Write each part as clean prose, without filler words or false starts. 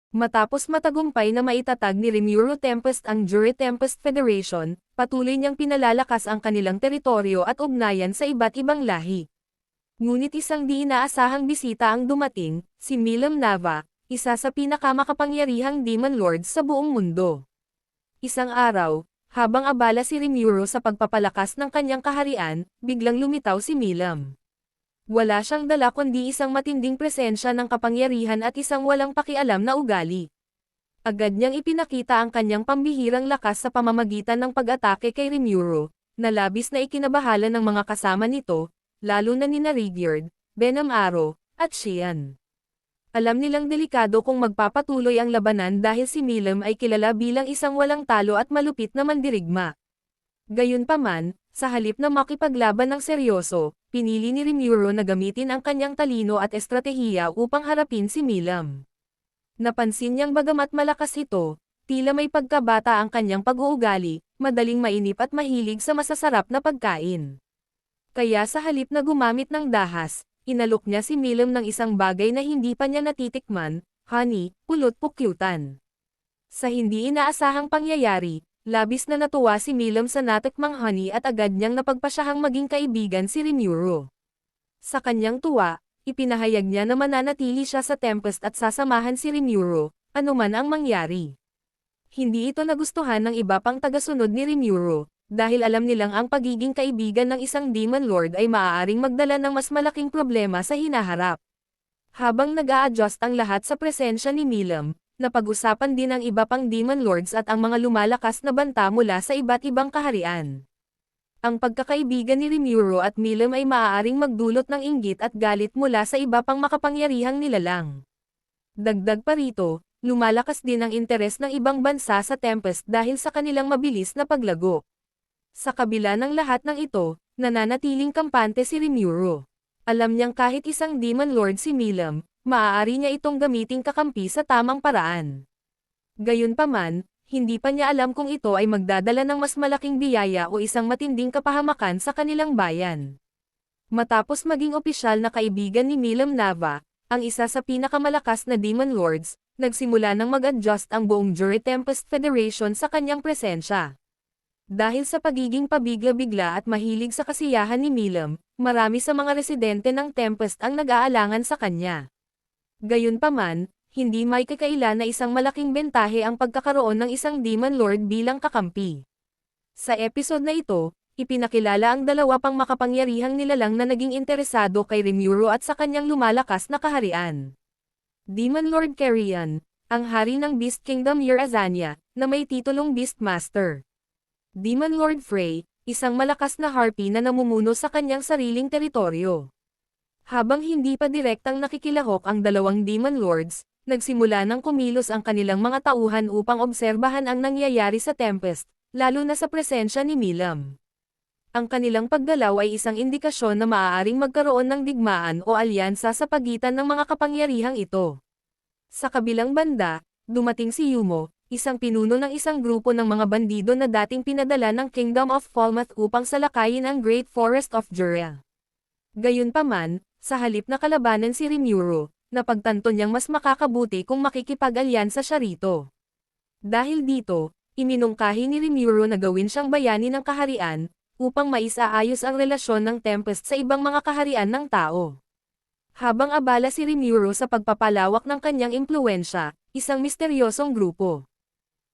Matapos matagumpay na maitatag ni Rimuru Tempest ang Juri Tempest Federation, patuloy niyang pinalalakas ang kanilang teritoryo at ugnayan sa iba't ibang lahi. Ngunit isang di inaasahang bisita ang dumating, si Milam Nava, isa sa pinakamakapangyarihang Demon Lords sa buong mundo. Isang araw, habang abala si Rimuru sa pagpapalakas ng kanyang kaharian, biglang lumitaw si Milam. Wala siyang dala kundi isang matinding presensya ng kapangyarihan at isang walang pakialam na ugali. Agad niyang ipinakita ang kanyang pambihirang lakas sa pamamagitan ng pag-atake kay Rimuru, na labis na ikinabahala ng mga kasama nito, lalo na nina Rigyard, Venom Arrow, at Xian. Alam nilang delikado kung magpapatuloy ang labanan dahil si Milam ay kilala bilang isang walang talo at malupit na mandirigma. Gayunpaman, sa halip na makipaglaban ng seryoso, pinili ni Rimuru na gamitin ang kanyang talino at estratehiya upang harapin si Milam. Napansin niyang bagamat malakas ito, tila may pagkabata ang kanyang pag-uugali, madaling mainip at mahilig sa masasarap na pagkain. Kaya sa halip na gumamit ng dahas, inalok niya si Milam ng isang bagay na hindi pa niya natitikman, honey, pulot-pukyutan. Sa hindi inaasahang pangyayari, labis na natuwa si Milam sa natikmang honey at agad niyang napagpasyahang maging kaibigan si Rimuru. Sa kanyang tuwa, ipinahayag niya na mananatili siya sa Tempest at sasamahan si Rimuru, anuman ang mangyari. Hindi ito nagustuhan ng iba pang tagasunod ni Rimuru, dahil alam nilang ang pagiging kaibigan ng isang Demon Lord ay maaaring magdala ng mas malaking problema sa hinaharap. Habang nag-a-adjust ang lahat sa presensya ni Milam, napag-usapan din ang iba pang Demon Lords at ang mga lumalakas na banta mula sa iba't ibang kaharian. Ang pagkakaibigan ni Rimuru at Milam ay maaaring magdulot ng inggit at galit mula sa iba pang makapangyarihang nilalang. Dagdag pa rito, lumalakas din ang interes ng ibang bansa sa Tempest dahil sa kanilang mabilis na paglago. Sa kabila ng lahat ng ito, nananatiling kampante si Rimuru. Alam niyang kahit isang Demon Lord si Milam, maaari niya itong gamiting kakampi sa tamang paraan. Gayunpaman, hindi pa niya alam kung ito ay magdadala ng mas malaking biyaya o isang matinding kapahamakan sa kanilang bayan. Matapos maging opisyal na kaibigan ni Milam Nava, ang isa sa pinakamalakas na Demon Lords, nagsimula ng mag-adjust ang buong Juri Tempest Federation sa kanyang presensya. Dahil sa pagiging pabigla-bigla at mahilig sa kasiyahan ni Milam, marami sa mga residente ng Tempest ang nag-aalangan sa kanya. Gayunpaman, hindi may kakaila na isang malaking bentahe ang pagkakaroon ng isang Demon Lord bilang kakampi. Sa episode na ito, ipinakilala ang dalawa pang makapangyarihang nilalang na naging interesado kay Rimuru at sa kanyang lumalakas na kaharian. Demon Lord Carrion, ang hari ng Beast Kingdom Urazania, na may titulong Beastmaster. Demon Lord Frey, isang malakas na harpy na namumuno sa kanyang sariling teritoryo. Habang hindi pa direktang nakikilahok ang dalawang Demon Lords, nagsimula ng kumilos ang kanilang mga tauhan upang obserbahan ang nangyayari sa Tempest, lalo na sa presensya ni Milam. Ang kanilang paggalaw ay isang indikasyon na maaaring magkaroon ng digmaan o alyansa sa pagitan ng mga kapangyarihang ito. Sa kabilang banda, dumating si Yumo, isang pinuno ng isang grupo ng mga bandido na dating pinadala ng Kingdom of Falmouth upang salakayin ang Great Forest of Juria. Gayunpaman, sa halip na kalabanan si Rimuru, napagtanto niyang mas makakabuti kung makikipag-alyansa siya rito. Dahil dito, iminungkahi ni Rimuru na gawin siyang bayani ng kaharian, upang maisaayos ang relasyon ng Tempest sa ibang mga kaharian ng tao. Habang abala si Rimuru sa pagpapalawak ng kanyang impluwensya, isang misteryosong grupo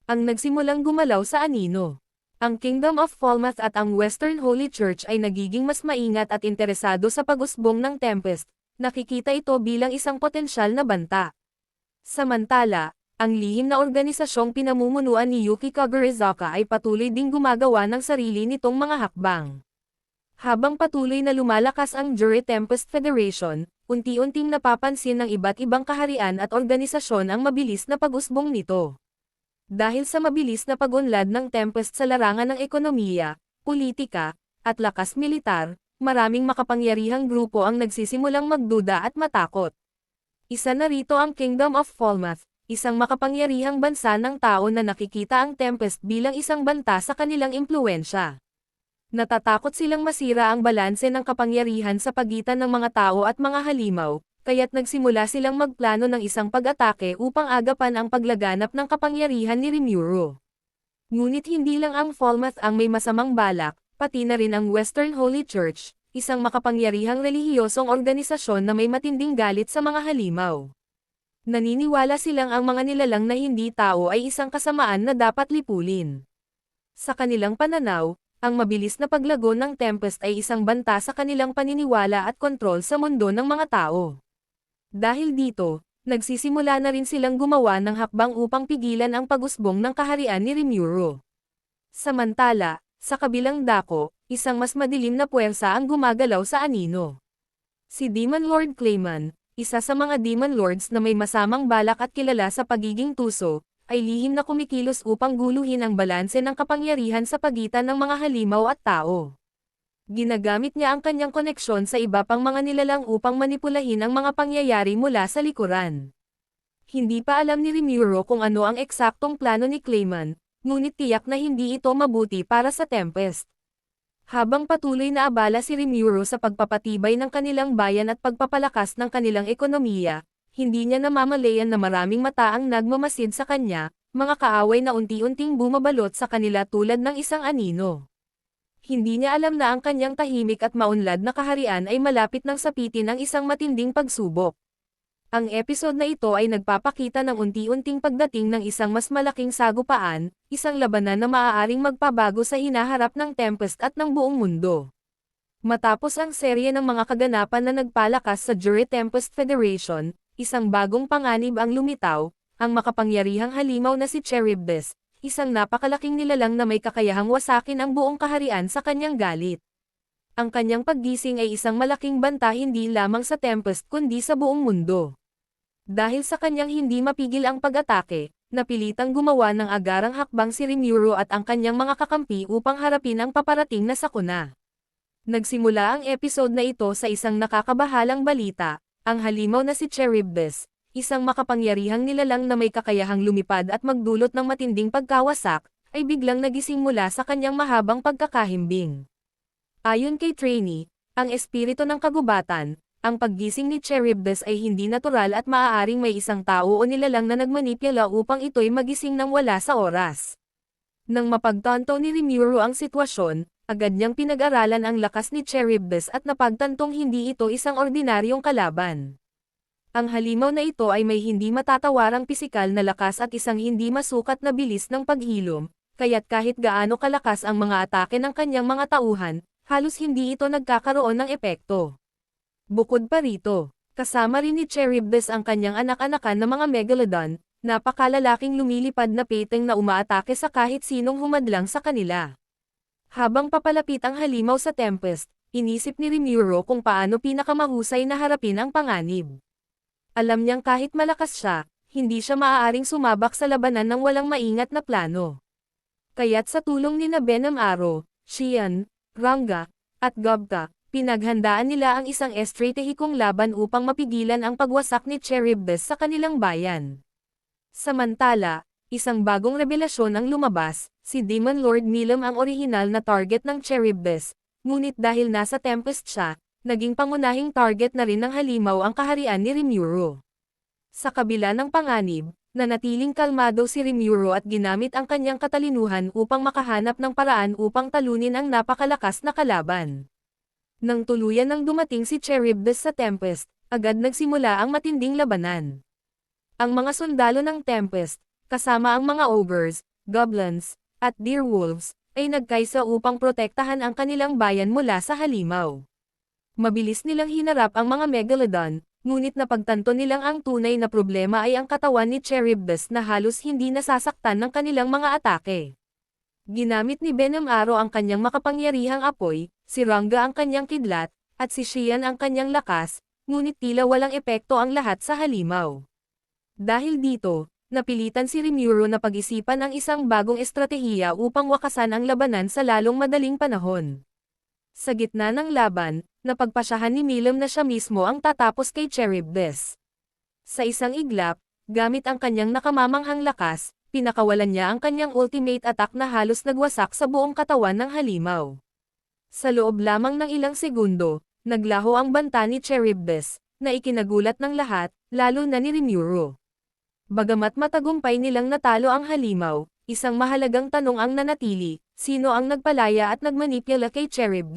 ang nagsimulang gumalaw sa anino. Ang Kingdom of Falmouth at ang Western Holy Church ay nagiging mas maingat at interesado sa pag-usbong ng Tempest, nakikita ito bilang isang potensyal na banta. Samantala, ang lihim na organisasyong pinamumunuan ni Yuki Kagurizaka ay patuloy ding gumagawa ng sarili nitong mga hakbang. Habang patuloy na lumalakas ang Juri Tempest Federation, unti-unting napapansin ng iba't ibang kaharian at organisasyon ang mabilis na pag-usbong nito. Dahil sa mabilis na pag-unlad ng Tempest sa larangan ng ekonomiya, politika, at lakas militar, maraming makapangyarihang grupo ang nagsisimulang magduda at matakot. Isa na rito ang Kingdom of Falmouth, isang makapangyarihang bansa ng tao na nakikita ang Tempest bilang isang banta sa kanilang impluwensya. Natatakot silang masira ang balanse ng kapangyarihan sa pagitan ng mga tao at mga halimaw, kaya't nagsimula silang magplano ng isang pag-atake upang agapan ang paglaganap ng kapangyarihan ni Rimuru. Ngunit hindi lang ang Falmouth ang may masamang balak, pati na rin ang Western Holy Church, isang makapangyarihang relihiyosong organisasyon na may matinding galit sa mga halimaw. Naniniwala silang ang mga nilalang na hindi tao ay isang kasamaan na dapat lipulin. Sa kanilang pananaw, ang mabilis na paglago ng Tempest ay isang banta sa kanilang paniniwala at kontrol sa mundo ng mga tao. Dahil dito, nagsisimula na rin silang gumawa ng hakbang upang pigilan ang pag-usbong ng kaharian ni Rimuru. Samantala, sa kabilang dako, isang mas madilim na puwersa ang gumagalaw sa anino. Si Demon Lord Clayman, isa sa mga Demon Lords na may masamang balak at kilala sa pagiging tuso, ay lihim na kumikilos upang guluhin ang balanse ng kapangyarihan sa pagitan ng mga halimaw at tao. Ginagamit niya ang kanyang koneksyon sa iba pang mga nilalang upang manipulahin ang mga pangyayari mula sa likuran. Hindi pa alam ni Rimuru kung ano ang eksaktong plano ni Clayman, ngunit tiyak na hindi ito mabuti para sa Tempest. Habang patuloy na abala si Rimuru sa pagpapatibay ng kanilang bayan at pagpapalakas ng kanilang ekonomiya, hindi niya namamalayan na maraming mata ang nagmamasid sa kanya, mga kaaway na unti-unting bumabalot sa kanila tulad ng isang anino. Hindi niya alam na ang kanyang tahimik at maunlad na kaharian ay malapit ng sapitin ang isang matinding pagsubok. Ang episode na ito ay nagpapakita ng unti-unting pagdating ng isang mas malaking sagupaan, isang labanan na maaaring magpabago sa hinaharap ng Tempest at ng buong mundo. Matapos ang serye ng mga kaganapan na nagpalakas sa Jury Tempest Federation, isang bagong panganib ang lumitaw, ang makapangyarihang halimaw na si Charybdis, isang napakalaking nilalang na may kakayahang wasakin ang buong kaharian sa kanyang galit. Ang kanyang paggising ay isang malaking banta hindi lamang sa Tempest kundi sa buong mundo. Dahil sa kanyang hindi mapigil ang pag-atake, napilitang gumawa ng agarang hakbang si Rimuru at ang kanyang mga kakampi upang harapin ang paparating na sakuna. Nagsimula ang episode na ito sa isang nakakabahalang balita, ang halimaw na si Charybdis, isang makapangyarihang nilalang na may kakayahang lumipad at magdulot ng matinding pagkawasak, ay biglang nagising mula sa kanyang mahabang pagkakahimbing. Ayon kay Trainee, ang espiritu ng kagubatan, ang paggising ni Charybdis ay hindi natural at maaaring may isang tao o nilalang na nagmanipula upang ito'y magising nang wala sa oras. Nang mapagtanto ni Rimuru ang sitwasyon, agad niyang pinag-aralan ang lakas ni Charybdis at napagtantong hindi ito isang ordinaryong kalaban. Ang halimaw na ito ay may hindi matatawarang pisikal na lakas at isang hindi masukat na bilis ng paghilom, kaya't kahit gaano kalakas ang mga atake ng kanyang mga tauhan, halos hindi ito nagkakaroon ng epekto. Bukod pa rito, kasama rin ni Charybdis ang kanyang anak-anakan na mga Megalodon, napakalalaking lumilipad na peteng na umaatake sa kahit sinong humadlang sa kanila. Habang papalapit ang halimaw sa Tempest, inisip ni Rimuru kung paano pinakamahusay na harapin ang panganib. Alam niyang kahit malakas siya, hindi siya maaaring sumabak sa labanan ng walang maingat na plano. Kaya't sa tulong ni Venom Arrow, Xian, Ranga, at Gobta, pinaghandaan nila ang isang estratehikong laban upang mapigilan ang pagwasak ni Charybdis sa kanilang bayan. Samantala, isang bagong revelasyon ang lumabas, si Demon Lord Milam ang orihinal na target ng Charybdis, ngunit dahil nasa Tempest siya, naging pangunahing target na rin ng halimaw ang kaharian ni Rimuru. Sa kabila ng panganib, nanatiling kalmado si Rimuru at ginamit ang kanyang katalinuhan upang makahanap ng paraan upang talunin ang napakalakas na kalaban. Nang tuluyan nang dumating si Charybdis sa Tempest, agad nagsimula ang matinding labanan. Ang mga sundalo ng Tempest, kasama ang mga ogres, goblins, at direwolves, ay nagkaisa upang protektahan ang kanilang bayan mula sa halimaw. Mabilis nilang hinarap ang mga Megalodon, ngunit napagtanto nilang ang tunay na problema ay ang katawan ni Charybdis na halos hindi nasasaktan ng kanilang mga atake. Ginamit ni Venom Arrow ang kanyang makapangyarihang apoy, si Ranga ang kanyang kidlat, at si Xian ang kanyang lakas, ngunit tila walang epekto ang lahat sa halimaw. Dahil dito, napilitan si Rimuru na pag-isipan ang isang bagong estratehiya upang wakasan ang labanan sa lalong madaling panahon. Sa gitna ng laban, napagpasyahan ni Milam na siya mismo ang tatapos kay Charybdis. Sa isang iglap, gamit ang kanyang nakamamanghang lakas, pinakawalan niya ang kanyang ultimate attack na halos nagwasak sa buong katawan ng halimaw. Sa loob lamang ng ilang segundo, naglaho ang banta ni Charybdis, na ikinagulat ng lahat, lalo na ni Rimuru. Bagamat matagumpay nilang natalo ang halimaw, isang mahalagang tanong ang nanatili, sino ang nagpalaya at nagmanipula kay Cherub?